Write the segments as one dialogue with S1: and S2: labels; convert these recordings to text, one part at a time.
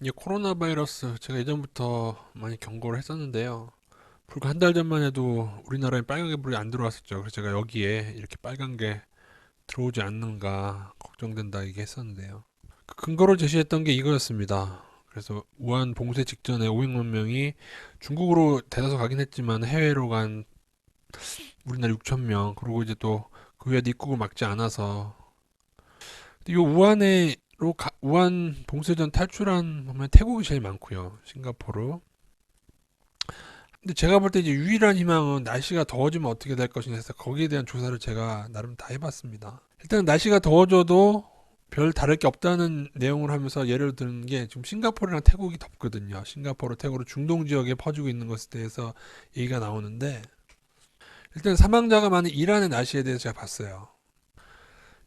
S1: 이 코로나 바이러스 제가 예전부터 많이 경고를 했었는데요. 불과 한 달 전만 해도 우리나라에 빨간게 불이 안 들어왔었죠. 그래서 제가 여기에 이렇게 빨간 게 들어오지 않는가 걱정된다 얘기했었는데요. 그 근거로 제시했던 게 이거였습니다. 그래서 우한 봉쇄 직전에 500만 명이 중국으로 대다수 가긴 했지만 해외로 간 우리나라 6천 명, 그리고 이제 또 그 위에 입국을 막지 않아서 이 우한 봉쇄전 탈출한 보면 태국이 제일 많고요. 싱가포르. 근데 제가 볼 때 이제 유일한 희망은 날씨가 더워지면 어떻게 될 것이냐 해서 거기에 대한 조사를 제가 나름 다 해봤습니다. 일단 날씨가 더워져도 별 다를 게 없다는 내용을 하면서 예를 드는 게 지금 싱가포르랑 태국이 덥거든요. 싱가포르, 태국으로 중동 지역에 퍼지고 있는 것에 대해서 얘기가 나오는데 일단 사망자가 많은 이란의 날씨에 대해서 제가 봤어요.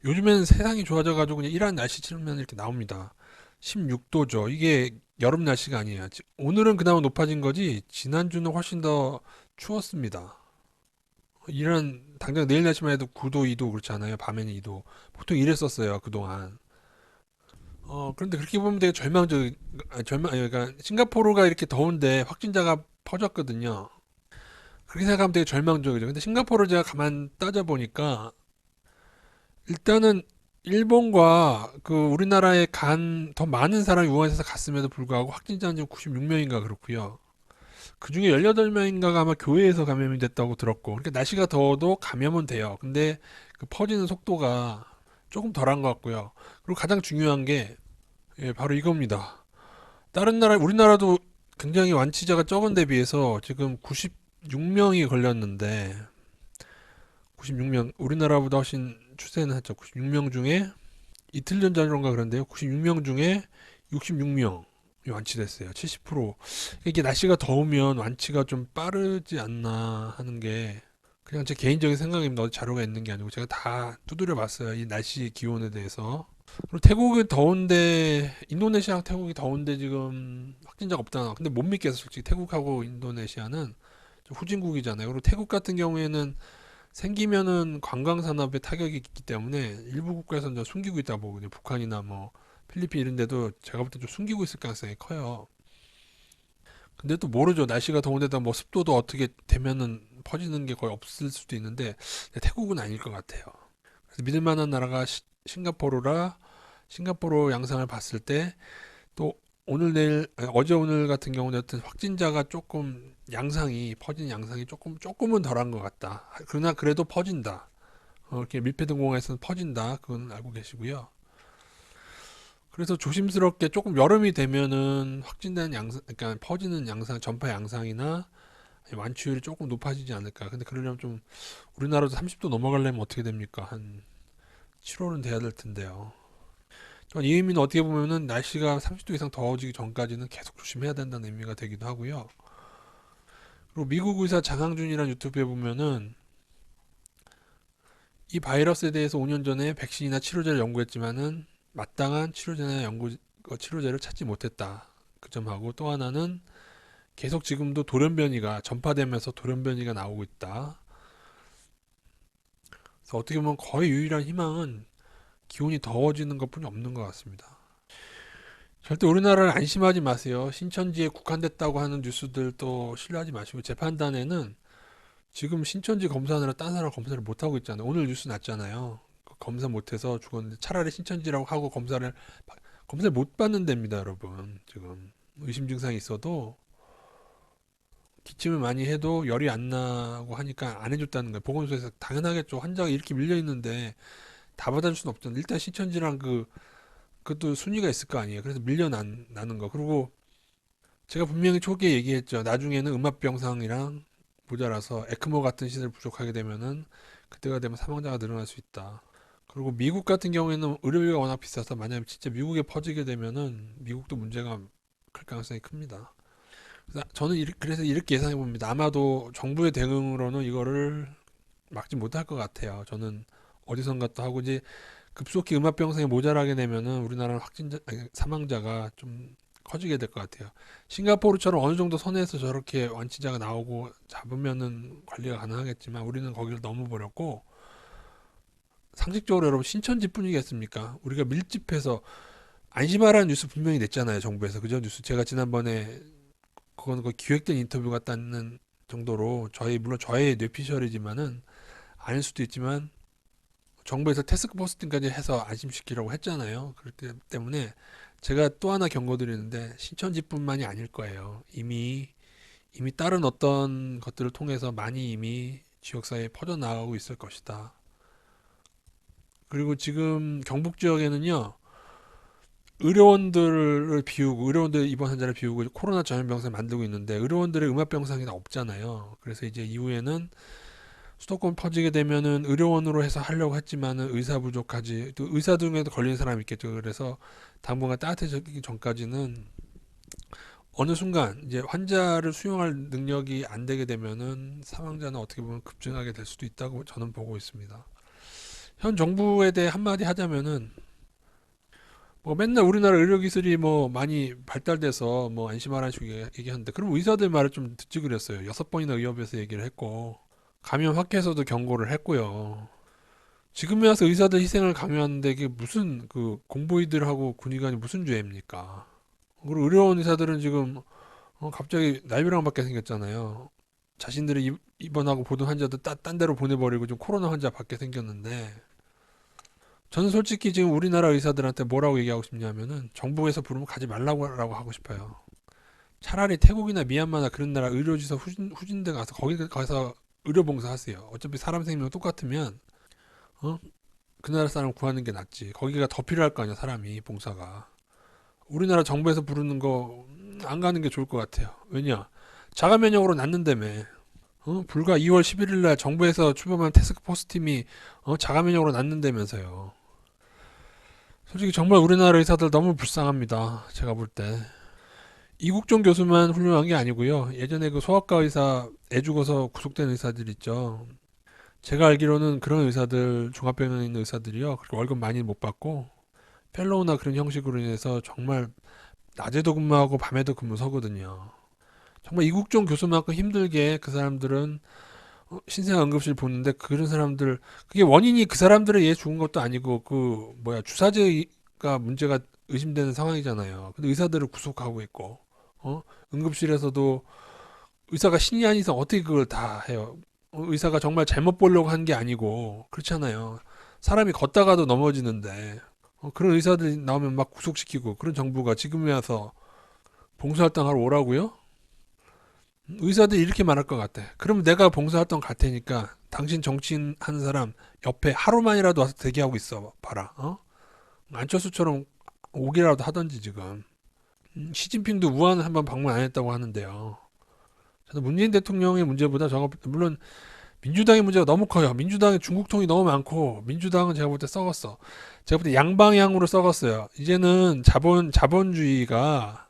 S1: 요즘에는 세상이 좋아져가지고 그냥 이란 날씨 치르면 이렇게 나옵니다. 16도죠. 이게 여름 날씨가 아니에요. 오늘은 그나마 높아진 거지 지난주는 훨씬 더 추웠습니다. 이란 당장 내일 날씨만 해도 9도, 2도 그렇잖아요. 밤에는 2도. 보통 이랬었어요 그동안. 그런데 그렇게 보면 되게 그러니까 싱가포르가 이렇게 더운데 확진자가 퍼졌거든요. 그렇게 생각하면 되게 절망적이죠. 근데 싱가포르를 제가 가만 따져보니까 일단은 일본과 그 우리나라에 간 더 많은 사람이 우한에서 갔음에도 불구하고 확진자는 지금 96명인가 그렇고요. 그 중에 18명인가가 아마 교회에서 감염이 됐다고 들었고, 그러니까 날씨가 더워도 감염은 돼요. 근데 그 퍼지는 속도가 조금 덜한 것 같고요. 그리고 가장 중요한 게 바로 이겁니다. 다른 나라, 우리나라도 굉장히 완치자가 적은 데 비해서 지금 96명이 걸렸는데 96명, 우리나라보다 훨씬 추세는 했죠. 96명 중에 이틀 전인가 그런데요. 96명 중에 66명이 완치됐어요. 70%. 이게 날씨가 더우면 완치가 좀 빠르지 않나 하는 게 그냥 제 개인적인 생각입니다. 어디 자료가 있는 게 아니고 제가 다 두드려 봤어요. 이 날씨 기온에 대해서. 그리고 태국은 더운데 인도네시아랑 태국이 더운데 지금 확진자가 없다. 근데 못 믿겠어. 솔직히 태국하고 인도네시아는 좀 후진국이잖아요. 그리고 태국 같은 경우에는 생기면은 관광 산업에 타격이 있기 때문에 일부 국가에서는 좀 숨기고 있다 보거든요. 북한이나 뭐 필리핀 이런 데도 제가 볼 때 좀 숨기고 있을 가능성이 커요. 근데 또 모르죠. 날씨가 더운데다 뭐 습도도 어떻게 되면은 퍼지는 게 거의 없을 수도 있는데 태국은 아닐 것 같아요. 그래서 믿을 만한 나라가 싱가포르라 싱가포르 양상을 봤을 때 또 오늘 내일 어제 오늘 같은 경우는 어떤 확진자가 조금 양상이 퍼진 양상이 조금은 덜한 것 같다. 그러나 그래도 퍼진다. 이렇게 밀폐된 공간에서는 퍼진다. 그건 알고 계시고요. 그래서 조심스럽게 조금 여름이 되면은 확진되는 양상, 그러니까 퍼지는 양상, 전파 양상이나 완치율이 조금 높아지지 않을까. 근데 그러려면 좀 우리나라도 30도 넘어가려면 어떻게 됩니까? 한 7월은 돼야 될 텐데요. 이 의미는 어떻게 보면은 날씨가 30도 이상 더워지기 전까지는 계속 조심해야 된다는 의미가 되기도 하고요. 그리고 미국 의사 장항준이라는 유튜브에 보면은 이 바이러스에 대해서 5년 전에 백신이나 치료제를 연구했지만은 마땅한 치료제를 찾지 못했다. 그 점하고 또 하나는 계속 지금도 돌연변이가 전파되면서 돌연변이가 나오고 있다. 그래서 어떻게 보면 거의 유일한 희망은 기온이 더워지는 것뿐이 없는 것 같습니다. 절대 우리나라를 안심하지 마세요. 신천지에 국한됐다고 하는 뉴스들도 신뢰하지 마시고 제 판단에는 지금 신천지 검사하느라 딴 사람 검사를 못 하고 있잖아요. 오늘 뉴스 났잖아요. 그 검사 못해서 죽었는데 차라리 신천지라고 하고 검사를 못 받는 데입니다, 여러분. 지금 의심 증상이 있어도 기침을 많이 해도 열이 안 나고 하니까 안 해줬다는 거예요. 보건소에서 당연하겠죠. 환자가 이렇게 밀려 있는데 다 받아줄 수는 없잖아요. 일단 신천지랑 그것도 순위가 있을 거 아니에요. 그래서 나는 거. 그리고 제가 분명히 초기에 얘기했죠. 나중에는 음압병상이랑 모자라서 에크모 같은 시설 부족하게 되면은 그때가 되면 사망자가 늘어날 수 있다. 그리고 미국 같은 경우에는 의료비가 워낙 비싸서 만약에 진짜 미국에 퍼지게 되면은 미국도 문제가 클 가능성이 큽니다. 그래서 저는 그래서 이렇게 예상해 봅니다. 아마도 정부의 대응으로는 이거를 막지 못할 것 같아요. 저는 어디선가 또 하고 이제 급속히 음압병상이 모자라게 되면은 우리나라는 사망자가 좀 커지게 될 것 같아요. 싱가포르처럼 어느 정도 선에서 저렇게 완치자가 나오고 잡으면은 관리가 가능하겠지만 우리는 거기를 넘어 버렸고 상식적으로 여러분 신천지뿐이겠습니까? 우리가 밀집해서 안심하라는 뉴스 분명히 냈잖아요, 정부에서. 그죠? 뉴스 제가 지난번에 그건 그 기획된 인터뷰 같다는 정도로 물론 저의 뇌피셜이지만은 아닐 수도 있지만 정부에서 태스크포스 팀까지 해서 안심시키려고 했잖아요. 그렇기 때문에 제가 또 하나 경고드리는데 신천지뿐만이 아닐 거예요. 이미 다른 어떤 것들을 통해서 많이 이미 지역사회에 퍼져나가고 있을 것이다. 그리고 지금 경북 지역에는요, 의료원들 입원 환자를 비우고 코로나 전염병상 만들고 있는데 의료원들의 음압병상이 다 없잖아요. 그래서 이제 이후에는 수도권 퍼지게 되면은 의료원으로 해서 하려고 했지만은 의사 부족하지, 또 의사 중에도 걸리는 사람이 있겠죠. 그래서 당분간 따뜻해지기 전까지는 어느 순간 이제 환자를 수용할 능력이 안 되게 되면은 사망자는 어떻게 보면 급증하게 될 수도 있다고 저는 보고 있습니다. 현 정부에 대해 한마디 하자면은 뭐 맨날 우리나라 의료기술이 뭐 많이 발달돼서 뭐 안심하라는 식으로 얘기하는데 그럼 의사들 말을 좀 듣지 그랬어요. 6번이나 의협에서 얘기를 했고 감염 학회에서도 경고를 했고요. 지금에 와서 의사들 희생을 강요하는데 이게 무슨 그 공보이들하고 군의관이 무슨 죄입니까? 그리고 의료원 의사들은 지금 갑자기 날벼락 맞게 생겼잖아요. 자신들이 입원하고 보던 환자들 딴 데로 보내버리고 좀 코로나 환자 받게 생겼는데 저는 솔직히 지금 우리나라 의사들한테 뭐라고 얘기하고 싶냐면은 정부에서 부르면 가지 말라고 하고 싶어요. 차라리 태국이나 미얀마나 그런 나라 의료지사 후진대 가서 거기 가서 의료봉사 하세요. 어차피 사람 생명 똑같으면 어? 그 나라 사람 구하는 게 낫지. 거기가 더 필요할 거 아니야, 사람이 봉사가. 우리나라 정부에서 부르는 거 안 가는 게 좋을 것 같아요. 왜냐? 자가 면역으로 낫는다며. 불과 2월 11일 날 정부에서 출범한 태스크포스 팀이 자가 면역으로 낫는다면서요. 솔직히 정말 우리나라 의사들 너무 불쌍합니다. 제가 볼 때. 이국종 교수만 훌륭한 게 아니고요. 예전에 그 소아과 의사 애 죽어서 구속된 의사들 있죠. 제가 알기로는 그런 의사들, 종합병원에 있는 의사들이요. 그렇게 월급 많이 못 받고 펠로우나 그런 형식으로 인해서 정말 낮에도 근무하고 밤에도 근무 서거든요. 정말 이국종 교수만큼 힘들게 그 사람들은 신생아 응급실 보는데 그런 사람들 그게 원인이 그 사람들에 의해 죽은 것도 아니고 그 뭐야 주사제가 문제가 의심되는 상황이잖아요. 근데 의사들을 구속하고 있고 응급실에서도 의사가 신이 아닌 이상 어떻게 그걸 다 해요? 의사가 정말 잘못 보려고 한 게 아니고 그렇잖아요. 사람이 걷다가도 넘어지는데 그런 의사들이 나오면 막 구속시키고 그런 정부가 지금에 와서 봉사활동하러 오라고요? 의사들이 이렇게 말할 것 같아. 그럼 내가 봉사활동 갈 테니까 당신 정치인 하는 사람 옆에 하루만이라도 와서 대기하고 있어 봐라. 안철수처럼 오기라도 하던지 지금. 시진핑도 우한 한번 방문 안 했다고 하는데요. 저는 문재인 대통령의 문제보다 물론 민주당의 문제가 너무 커요. 민주당에 중국통이 너무 많고 민주당은 제가 볼 때 썩었어. 제가 볼 때 양방향으로 썩었어요. 이제는 자본주의가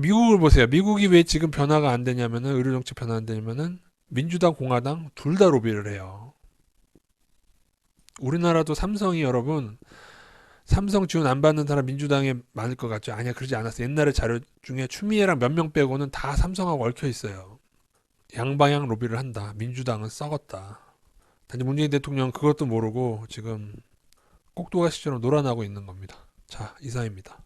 S1: 미국을 보세요. 미국이 왜 지금 변화가 안 되냐면은 의료 정책 변화 안 되냐면은 민주당, 공화당 둘 다 로비를 해요. 우리나라도 삼성이 여러분 삼성 지원 안 받는 사람 민주당에 많을 것 같죠? 아니야, 그러지 않았어. 옛날에 자료 중에 추미애랑 몇 명 빼고는 다 삼성하고 얽혀 있어요. 양방향 로비를 한다. 민주당은 썩었다. 단지 문재인 대통령 그것도 모르고 지금 꼭두가시처럼 놀아나고 있는 겁니다. 자, 이상입니다.